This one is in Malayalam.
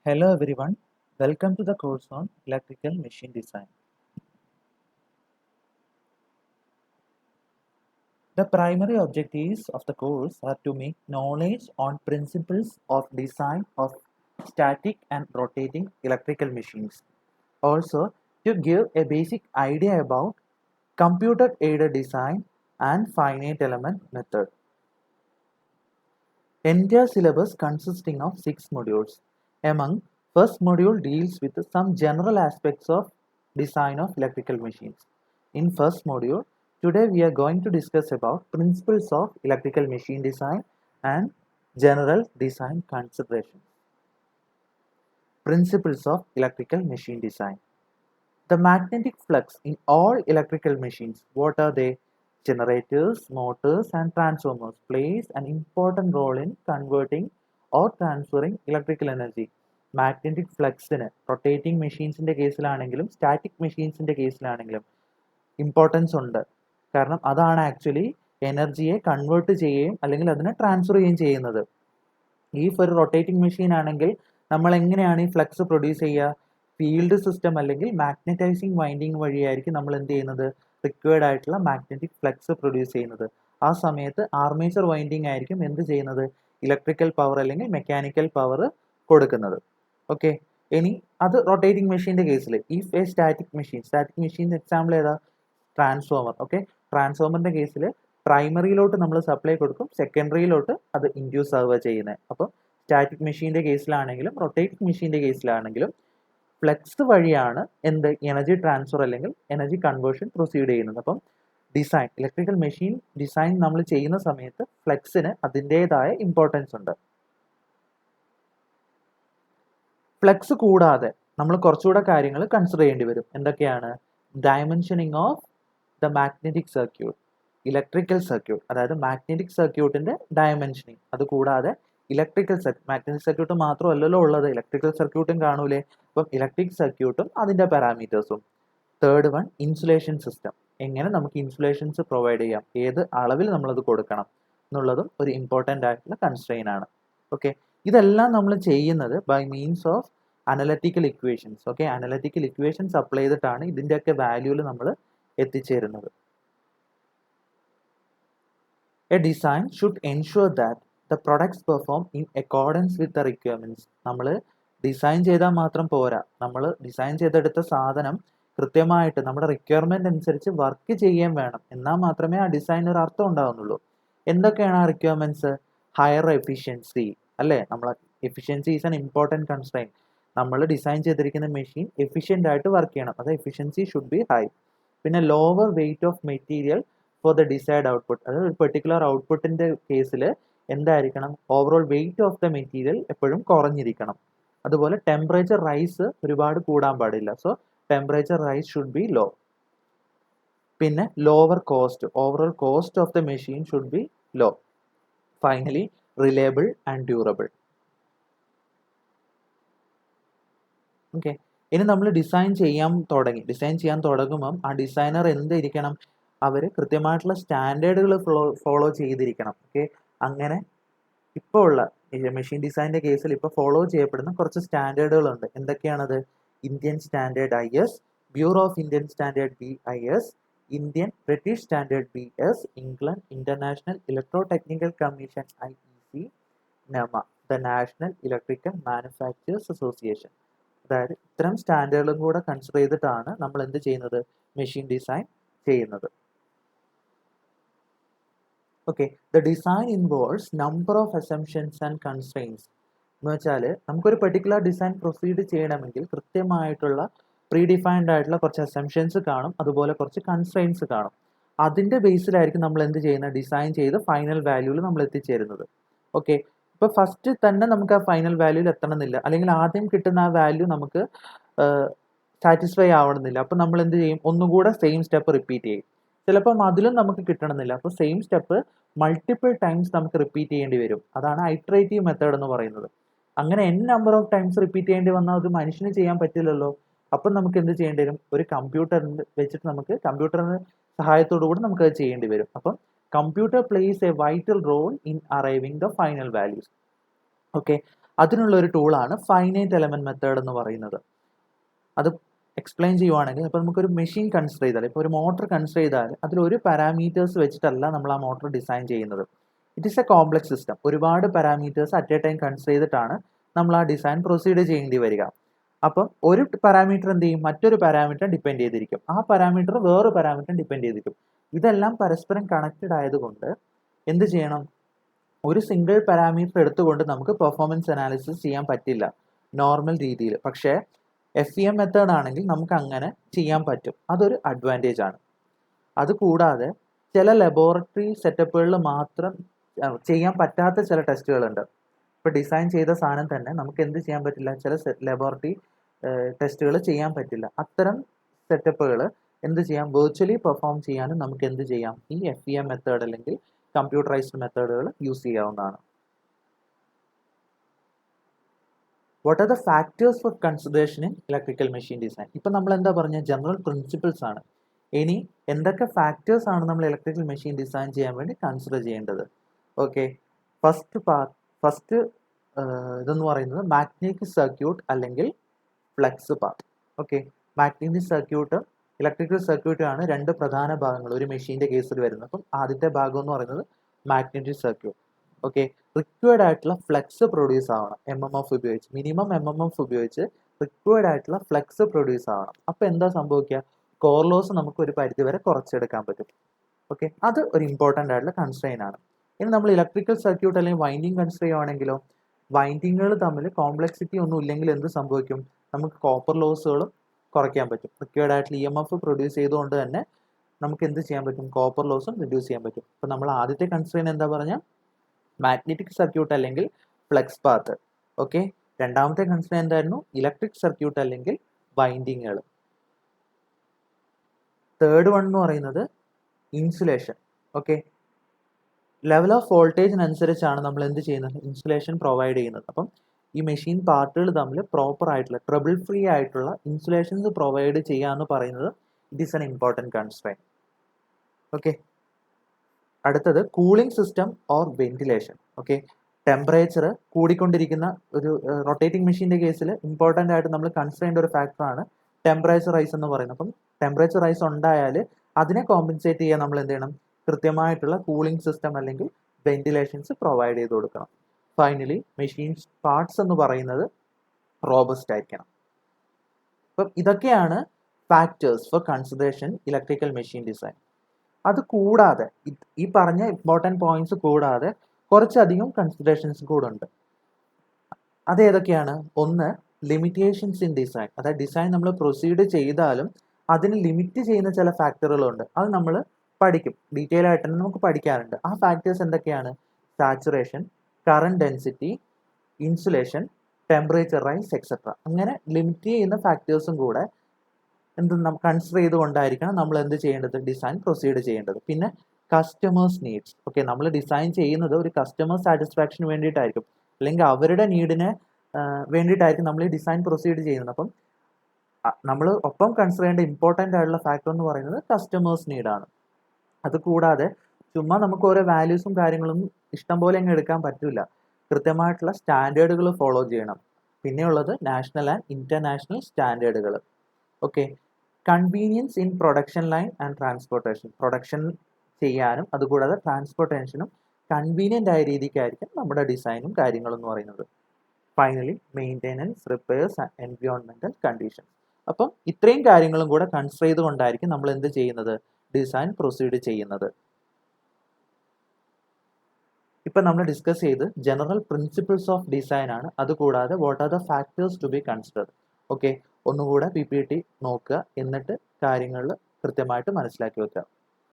Hello everyone, welcome to the course on Electrical Machine Design. The primary objectives of the course are to make knowledge on principles of design of static and rotating electrical machines. Also, to give a basic idea about computer-aided design and finite element method. Entire syllabus consisting of 6 modules. Among first module deals with some general aspects of design of electrical machines. In first module, today we are going to discuss about principles of electrical machine design and general design considerations. Principles of electrical machine design. The magnetic flux in all electrical machines, what are they? Generators, motors and transformers plays an important role in converting or transferring electrical energy. Magnetic ഫ്ലക്സിന് റൊട്ടേറ്റിംഗ് മെഷീൻസിൻ്റെ കേസിലാണെങ്കിലും സ്റ്റാറ്റിക് മെഷീൻസിൻ്റെ കേസിലാണെങ്കിലും ഇമ്പോർട്ടൻസ് ഉണ്ട്. കാരണം അതാണ് ആക്ച്വലി എനർജിയെ കൺവേർട്ട് ചെയ്യുകയും അല്ലെങ്കിൽ അതിനെ ട്രാൻസ്ഫർ ചെയ്യുകയും ചെയ്യുന്നത്. ഒരു റൊട്ടേറ്റിംഗ് മെഷീൻ ആണെങ്കിൽ നമ്മൾ എങ്ങനെയാണ് ഈ ഫ്ലക്സ് പ്രൊഡ്യൂസ് ചെയ്യുക? ഫീൽഡ് സിസ്റ്റം അല്ലെങ്കിൽ മാഗ്നറ്റൈസിങ് വൈൻഡിങ് വഴിയായിരിക്കും നമ്മൾ എന്ത് ചെയ്യുന്നത്? റിക്വയർഡ് ആയിട്ടുള്ള മാഗ്നറ്റിക് ഫ്ലക്സ് പ്രൊഡ്യൂസ് ചെയ്യുന്നത്. ആ സമയത്ത് ആർമേച്ചർ വൈൻഡിങ് ആയിരിക്കും എന്ത് ചെയ്യുന്നത്? ഇലക്ട്രിക്കൽ പവർ അല്ലെങ്കിൽ മെക്കാനിക്കൽ പവർ കൊടുക്കുന്നത്. ഓക്കെ, ഇനി അത് റൊട്ടേറ്റിംഗ് മെഷീൻ്റെ കേസിൽ if A static machine example ഏതാ? ട്രാൻസ്ഫോമർ. ഓക്കെ, ട്രാൻസ്ഫോമറിൻ്റെ കേസിൽ പ്രൈമറിയിലോട്ട് നമ്മൾ സപ്ലൈ കൊടുക്കും, സെക്കൻഡറിയിലോട്ട് അത് ഇൻഡ്യൂസ് ആവുക ചെയ്യുന്നത്. അപ്പം സ്റ്റാറ്റിക് മെഷീൻ്റെ കേസിലാണെങ്കിലും റൊട്ടേറ്റിംഗ് മെഷീൻ്റെ കേസിലാണെങ്കിലും ഫ്ലക്സ് വഴിയാണ് എന്ത് എനർജി ട്രാൻസ്ഫർ അല്ലെങ്കിൽ എനർജി കൺവേർഷൻ പ്രൊസീഡ് ചെയ്യുന്നത്. അപ്പം ഇലക്ട്രിക്കൽ മെഷീൻ ഡിസൈൻ നമ്മൾ ചെയ്യുന്ന സമയത്ത് ഫ്ലക്സിന് അതിൻ്റെതായ ഇമ്പോർട്ടൻസ് ഉണ്ട്. ഫ്ലക്സ് കൂടാതെ നമ്മൾ കുറച്ചുകൂടെ കാര്യങ്ങൾ കൺസിഡർ ചെയ്യേണ്ടി വരും. എന്തൊക്കെയാണ്? Dimensioning of the magnetic circuit, electrical circuit, അതായത് മാഗ്നറ്റിക് സർക്യൂട്ടിന്റെ ഡയമെൻഷനിങ്. അതുകൂടാതെ മാഗ്നറ്റിക് സർക്യൂട്ട് മാത്രമല്ലല്ലോ ഉള്ളത്, ഇലക്ട്രിക്കൽ സർക്യൂട്ടും കാണൂലേ? അപ്പം ഇലക്ട്രിക് സർക്യൂട്ടും അതിന്റെ പാരാമീറ്റേഴ്സും. Third one, insulation system. എങ്ങനെ നമുക്ക് ഇൻസുലേഷൻസ് പ്രൊവൈഡ് ചെയ്യാം, ഏത് അളവിൽ നമ്മളത് കൊടുക്കണം എന്നുള്ളതും ഒരു ഇമ്പോർട്ടൻ്റ് ആയിട്ടുള്ള കൺസ്ട്രെയിൻ ആണ്. ഓക്കെ, ഇതെല്ലാം നമ്മൾ ചെയ്യുന്നത് by means of analytical equations. Okay, analytical equations apply ചെയ്തിട്ടാണ് ഇതിൻ്റെയൊക്കെ വാല്യൂവിൽ നമ്മൾ എത്തിച്ചേരുന്നത്. A design should ensure that the products perform in accordance with the requirements. നമ്മൾ ഡിസൈൻ ചെയ്താൽ മാത്രം പോരാ, നമ്മൾ ഡിസൈൻ ചെയ്തെടുത്ത സാധനം കൃത്യമായിട്ട് നമ്മുടെ റിക്വയർമെന്റ് അനുസരിച്ച് വർക്ക് ചെയ്യാൻ വേണം. എന്നാൽ മാത്രമേ ആ ഡിസൈൻ ഒരു അർത്ഥം ഉണ്ടാവുന്നുള്ളൂ. എന്തൊക്കെയാണ് ആ റിക്വയർമെന്റ്സ്? ഹയർ എഫിഷ്യൻസി, അല്ലേ? നമ്മൾ efficiency is an important constrain. നമ്മൾ ഡിസൈൻ ചെയ്തിരിക്കുന്ന മെഷീൻ എഫിഷ്യൻ്റ് ആയിട്ട് വർക്ക് ചെയ്യണം, അത് എഫിഷ്യൻസി ഷുഡ് ബി ഹൈ. പിന്നെ lower weight of material for the desired output, അതായത് ഒരു പെർട്ടിക്കുലർ ഔട്ട്പുട്ടിന്റെ കേസിൽ എന്തായിരിക്കണം? Overall weight of the material എപ്പോഴും കുറഞ്ഞിരിക്കണം. അതുപോലെ ടെമ്പറേച്ചർ റൈസ് ഒരുപാട് കൂടാൻ പാടില്ല. So temperature rise should be low. പിന്നെ lower cost, overall cost of the machine should be low. Finally reliable and durable. Okay, ഇനി നമ്മൾ ഡിസൈൻ ചെയ്യാൻ തുടങ്ങുമ്പം ആ ഡിസൈനർ എന്തിരിക്കണം? അവർ കൃത്യമായിട്ടുള്ള സ്റ്റാൻഡേർഡുകൾ ഫോളോ ചെയ്തിരിക്കണം. ഓക്കെ, അങ്ങനെ ഇപ്പോൾ ഉള്ള മെഷീൻ ഡിസൈനിന്റെ കേസിൽ ഇപ്പോൾ ഫോളോ ചെയ്യപ്പെടുന്ന കുറച്ച് സ്റ്റാൻഡേർഡുകളുണ്ട്. എന്തൊക്കെയാണത്? Indian standard IS, bureau of Indian standard BIS, Indian British standard BS, England international electrotechnical commission IEC, NEMA, the national electrical manufacturers association. അതായത് ഇത്തരം സ്റ്റാൻഡേർഡും കൂടെ കൺസിഡർ ചെയ്തിട്ടാണ് നമ്മൾ എന്ത് ചെയ്യുന്നത്? മെഷീൻ ഡിസൈൻ ചെയ്യുന്നത്. Okay, the design involves number of assumptions and constrains. എന്ന് വെച്ചാൽ നമുക്കൊരു പെർട്ടിക്കുലർ ഡിസൈൻ പ്രൊസീഡ് ചെയ്യണമെങ്കിൽ കൃത്യമായിട്ടുള്ള പ്രീ ഡിഫൈൻഡ് ആയിട്ടുള്ള കുറച്ച് അസംപ്ഷൻസ് കാണും, അതുപോലെ കുറച്ച് കൺസ്ട്രെയിൻസ് കാണും. അതിൻ്റെ ബേസിലായിരിക്കും നമ്മൾ എന്ത് ചെയ്യുന്നത്? ഡിസൈൻ ചെയ്ത് ഫൈനൽ വാല്യൂവിൽ നമ്മൾ എത്തിച്ചേരുന്നത്. ഓക്കെ, ഇപ്പോൾ ഫസ്റ്റ് തന്നെ നമുക്ക് ആ ഫൈനൽ വാല്യൂവിൽ എത്തണമെന്നില്ല, അല്ലെങ്കിൽ ആദ്യം കിട്ടുന്ന ആ വാല്യൂ നമുക്ക് സാറ്റിസ്ഫൈ ആവണമെന്നില്ല. അപ്പം നമ്മൾ എന്ത് ചെയ്യും? ഒന്നുകൂടെ സെയിം സ്റ്റെപ്പ് റിപ്പീറ്റ് ചെയ്യും. ചിലപ്പം അതിലും നമുക്ക് കിട്ടണമെന്നില്ല, അപ്പോൾ സെയിം സ്റ്റെപ്പ് മൾട്ടിപ്പിൾ ടൈംസ് നമുക്ക് റിപ്പീറ്റ് ചെയ്യേണ്ടി വരും. അതാണ് ഐട്രേറ്റീവ് മെത്തേഡ് എന്ന് പറയുന്നത്. അങ്ങനെ n number of times repeat ചെയ്യേണ്ടി വന്നാൽ അത് മനുഷ്യന് ചെയ്യാൻ പറ്റില്ലല്ലോ. അപ്പം നമുക്ക് എന്ത് ചെയ്യേണ്ടി വരും? ഒരു കമ്പ്യൂട്ടറിന് വെച്ചിട്ട് നമുക്ക് കമ്പ്യൂട്ടറിന് സഹായത്തോടു കൂടി നമുക്ക് അത് ചെയ്യേണ്ടി വരും. അപ്പം computer plays a vital role in arriving the final values. Okay, അതിനുള്ള ഒരു ടൂളാണ് ഫൈനൈറ്റ് എലമെന്റ് മെത്തേഡ് എന്ന് പറയുന്നത്. അത് എക്സ്പ്ലെയിൻ ചെയ്യുവാണെങ്കിൽ ഇപ്പോൾ നമുക്കൊരു മെഷീൻ കൺസിഡർ ചെയ്താൽ, ഇപ്പോൾ ഒരു മോട്ടർ കൺസിഡർ ചെയ്താൽ അതിലൊരു പാരാമീറ്റേഴ്സ് വെച്ചിട്ടല്ല നമ്മൾ ആ മോട്ടർ ഡിസൈൻ ചെയ്യുന്നത്. It is a complex system. ഒരുപാട് parameters at a time consider ചെയ്തിട്ടാണ് നമ്മൾ ആ ഡിസൈൻ പ്രൊസീഡ് ചെയ്യേണ്ടി വരിക. അപ്പം ഒരു പാരാമീറ്റർ എന്ത് ചെയ്യും, മറ്റൊരു പാരാമീറ്റർ ഡിപ്പെൻഡ് ചെയ്തിരിക്കും, ആ പാരാമീറ്റർ വേറൊരു പാരാമീറ്റർ ഡിപ്പെൻഡ് ചെയ്തിരിക്കും. ഇതെല്ലാം പരസ്പരം കണക്റ്റഡ് ആയതുകൊണ്ട് എന്ത് ചെയ്യണം, ഒരു സിംഗിൾ പാരാമീറ്റർ എടുത്തുകൊണ്ട് നമുക്ക് പെർഫോമൻസ് അനാലിസിസ് ചെയ്യാൻ പറ്റില്ല നോർമൽ രീതിയിൽ. പക്ഷേ FEM മെത്തേഡ് ആണെങ്കിൽ നമുക്ക് അങ്ങനെ ചെയ്യാൻ പറ്റും. അതൊരു അഡ്വാൻറ്റേജ് ആണ്. അതുകൂടാതെ ചില ലബോറട്ടറി സെറ്റപ്പുകളിൽ മാത്രം ചെയ്യാൻ പറ്റാത്ത ചില ടെസ്റ്റുകളുണ്ട്. ഇപ്പോൾ ഡിസൈൻ ചെയ്ത സാധനം തന്നെ നമുക്ക് എന്ത് ചെയ്യാൻ പറ്റില്ല, ചില ലബോറട്ടറി ടെസ്റ്റുകൾ ചെയ്യാൻ പറ്റില്ല. അത്തരം സെറ്റപ്പുകൾ എന്ത് ചെയ്യാം, വെർച്വലി പെർഫോം ചെയ്യാനും നമുക്ക് എന്ത് ചെയ്യാം, ഈ FEM മെത്തേഡ് അല്ലെങ്കിൽ കമ്പ്യൂട്ടറൈസ്ഡ് മെത്തേഡുകൾ യൂസ് ചെയ്യാവുന്നതാണ്. What are the factors for consideration in electrical machine design? ഇപ്പം നമ്മൾ എന്താ പറഞ്ഞ ജനറൽ പ്രിൻസിപ്പിൾസ് ആണ്. ഇനി എന്തൊക്കെ ഫാക്ടേഴ്സ് ആണ് നമ്മൾ ഇലക്ട്രിക്കൽ മെഷീൻ ഡിസൈൻ ചെയ്യാൻ വേണ്ടി കൺസിഡർ ചെയ്യേണ്ടത്? ഓക്കെ, ഫസ്റ്റ് ഇതെന്ന് പറയുന്നത് മാഗ്നറ്റിക് സർക്യൂട്ട് അല്ലെങ്കിൽ flux path. Okay, magnetic circuit electrical circuit ആണ് രണ്ട് പ്രധാന ഭാഗങ്ങൾ ഒരു മെഷീൻ്റെ കേസിൽ വരുന്നത്. അപ്പം ആദ്യത്തെ ഭാഗം എന്ന് പറയുന്നത് മാഗ്നറ്റിക് സർക്യൂട്ട്. ഓക്കെ, റിക്വയർഡ് ആയിട്ടുള്ള ഫ്ലക്സ് പ്രൊഡ്യൂസ് ആവണം MMF ഉപയോഗിച്ച്, മിനിമം MMF ഉപയോഗിച്ച് റിക്വയർഡ് ആയിട്ടുള്ള ഫ്ലക്സ് പ്രൊഡ്യൂസ് ആവണം. അപ്പോൾ എന്താ സംഭവിക്കുക, കോർ ലോസ് നമുക്ക് ഒരു പരിധി വരെ കുറച്ചെടുക്കാൻ പറ്റും. ഓക്കെ, അത് ഒരു ഇമ്പോർട്ടൻ്റ് ആയിട്ടുള്ള കൺസ്ട്രെയിൻ ആണ്. ഇനി നമ്മൾ ഇലക്ട്രിക്കൽ സർക്യൂട്ട് അല്ലെങ്കിൽ വൈൻഡിങ് കൺസിഡർ ചെയ്യുവാണെങ്കിലോ, വൈൻഡിങ്ങുകൾ തമ്മിൽ കോംപ്ലക്സിറ്റി ഒന്നും ഇല്ലെങ്കിൽ എന്ത് സംഭവിക്കും, നമുക്ക് കോപ്പർ ലോസുകളും കുറയ്ക്കാൻ പറ്റും. റിക്വയർഡ് ആയിട്ടുള്ള EMF പ്രൊഡ്യൂസ് ചെയ്തുകൊണ്ട് തന്നെ നമുക്ക് എന്ത് ചെയ്യാൻ പറ്റും, കോപ്പർ ലോസും റിഡ്യൂസ് ചെയ്യാൻ പറ്റും. അപ്പോൾ നമ്മൾ ആദ്യത്തെ കൺസ്ട്രെയിൻ എന്താ പറഞ്ഞാൽ മാഗ്നറ്റിക് സർക്യൂട്ട് അല്ലെങ്കിൽ ഫ്ലക്സ് പാത്ത്. ഓക്കെ, രണ്ടാമത്തെ കൺസ്ട്രെയിൻ എന്തായിരുന്നു, ഇലക്ട്രിക് സർക്യൂട്ട് അല്ലെങ്കിൽ വൈൻഡിങ്ങുകൾ. തേർഡ് വൺ എന്ന് പറയുന്നത് ഇൻസുലേഷൻ. ഓക്കെ, ലെവൽ ഓഫ് വോൾട്ടേജിനനുസരിച്ചാണ് നമ്മൾ എന്ത് ചെയ്യുന്നത്, ഇൻസുലേഷൻ പ്രൊവൈഡ് ചെയ്യുന്നത്. അപ്പം ഈ മെഷീൻ പാർട്ടുകൾ തമ്മിൽ പ്രോപ്പർ ആയിട്ടുള്ള ട്രബിൾ ഫ്രീ ആയിട്ടുള്ള ഇൻസുലേഷൻസ് പ്രൊവൈഡ് ചെയ്യുക എന്ന് പറയുന്നത് it is an important constrain. Okay, അടുത്തത് cooling system or ventilation. Okay, temperature കൂടിക്കൊണ്ടിരിക്കുന്ന ഒരു റൊട്ടേറ്റിംഗ് മെഷീൻ്റെ കേസിൽ ഇമ്പോർട്ടൻ്റ് ആയിട്ട് നമ്മൾ കൺസിഡർ ചെയ്യേണ്ട ഒരു ഫാക്ടറാണ് ടെമ്പറേച്ചർ റൈസ് എന്ന് പറയുന്നത്. അപ്പം ടെമ്പറേച്ചർ റൈസ് ഉണ്ടായാൽ അതിനെ കോമ്പൻസേറ്റ് ചെയ്യാൻ നമ്മൾ എന്ത് ചെയ്യണം, കൃത്യമായിട്ടുള്ള കൂളിംഗ് സിസ്റ്റം അല്ലെങ്കിൽ വെന്റിലേഷൻസ് പ്രൊവൈഡ് ചെയ്ത് കൊടുക്കണം. ഫൈനലി മെഷീൻസ് പാർട്സ് എന്ന് പറയുന്നത് റോബസ്റ്റ് ആയിരിക്കണം. അപ്പം ഇതൊക്കെയാണ് factors for consideration electrical machine design. അത് കൂടാതെ ഈ പറഞ്ഞ ഇമ്പോർട്ടൻറ്റ് പോയിന്റ്സ് കൂടാതെ കുറച്ചധികം കൺസിഡറേഷൻസ് കൂടെ ഉണ്ട്. അത് ഏതൊക്കെയാണ്? ഒന്ന്, ലിമിറ്റേഷൻസ് ഇൻ ഡിസൈൻ. അതായത് ഡിസൈൻ നമ്മൾ പ്രൊസീഡ് ചെയ്താലും അതിന് ലിമിറ്റ് ചെയ്യുന്ന ചില ഫാക്ടറുകളുണ്ട്. അത് നമ്മൾ പഠിക്കും, ഡീറ്റെയിൽ ആയിട്ട് തന്നെ നമുക്ക് പഠിക്കാറുണ്ട്. ആ ഫാക്ടേഴ്സ് എന്തൊക്കെയാണ്? Saturation, current density, insulation, temperature rise etcetera. അങ്ങനെ ലിമിറ്റ് ചെയ്യുന്ന ഫാക്ടേഴ്സും കൂടെ കൺസിഡർ ചെയ്തുകൊണ്ടായിരിക്കണം നമ്മൾ എന്ത് ചെയ്യേണ്ടത്, ഡിസൈൻ പ്രൊസീഡ് ചെയ്യേണ്ടത്. പിന്നെ കസ്റ്റമേഴ്സ് നീഡ്സ്. ഓക്കെ, നമ്മൾ ഡിസൈൻ ചെയ്യുന്നത് ഒരു കസ്റ്റമർ സാറ്റിസ്ഫാക്ഷന് വേണ്ടിയിട്ടായിരിക്കും, അല്ലെങ്കിൽ അവരുടെ നീഡിനെ വേണ്ടിയിട്ടായിരിക്കും നമ്മൾ ഈ ഡിസൈൻ പ്രൊസീഡ് ചെയ്യുന്നത്. അപ്പം നമ്മൾ ഒപ്പം കൺസിഡർ ചെയ്യേണ്ട ഇമ്പോർട്ടൻ്റ് ആയിട്ടുള്ള ഫാക്ടർ എന്ന് പറയുന്നത് കസ്റ്റമേഴ്സ് നീഡാണ്. അതുകൂടാതെ ചുമ്മാ നമുക്ക് ഓരോ വാല്യൂസും കാര്യങ്ങളൊന്നും ഇഷ്ടം പോലെ അങ്ങ് എടുക്കാൻ പറ്റില്ല. കൃത്യമായിട്ടുള്ള സ്റ്റാൻഡേർഡുകൾ ഫോളോ ചെയ്യണം. പിന്നെയുള്ളത് നാഷണൽ ആൻഡ് ഇൻ്റർനാഷണൽ സ്റ്റാൻഡേർഡുകൾ. Okay, convenience in production line and transportation. Production ചെയ്യാനും അതുകൂടാതെ ട്രാൻസ്പോർട്ടേഷനും കൺവീനിയൻ്റ് ആയ രീതിക്കായിരിക്കും നമ്മുടെ ഡിസൈനും കാര്യങ്ങളും എന്ന് പറയുന്നത്. Finally maintenance, repairs and environmental conditions. അപ്പം ഇത്രയും കാര്യങ്ങളും കൂടെ കൺസിഡർ ചെയ്തുകൊണ്ടായിരിക്കും നമ്മൾ എന്ത് ചെയ്യുന്നത്, ഡിസൈൻ പ്രൊസീഡ് ചെയ്യുന്നത്. ഇപ്പം നമ്മൾ ഡിസ്കസ് ചെയ്ത് ജനറൽ പ്രിൻസിപ്പിൾസ് ഓഫ് ഡിസൈൻ ആണ്. അതുകൂടാതെ what are the factors to be considered. Okay, ഒന്നുകൂടെ PPT നോക്കുക, എന്നിട്ട് കാര്യങ്ങൾ കൃത്യമായിട്ട് മനസ്സിലാക്കി വെക്കുക.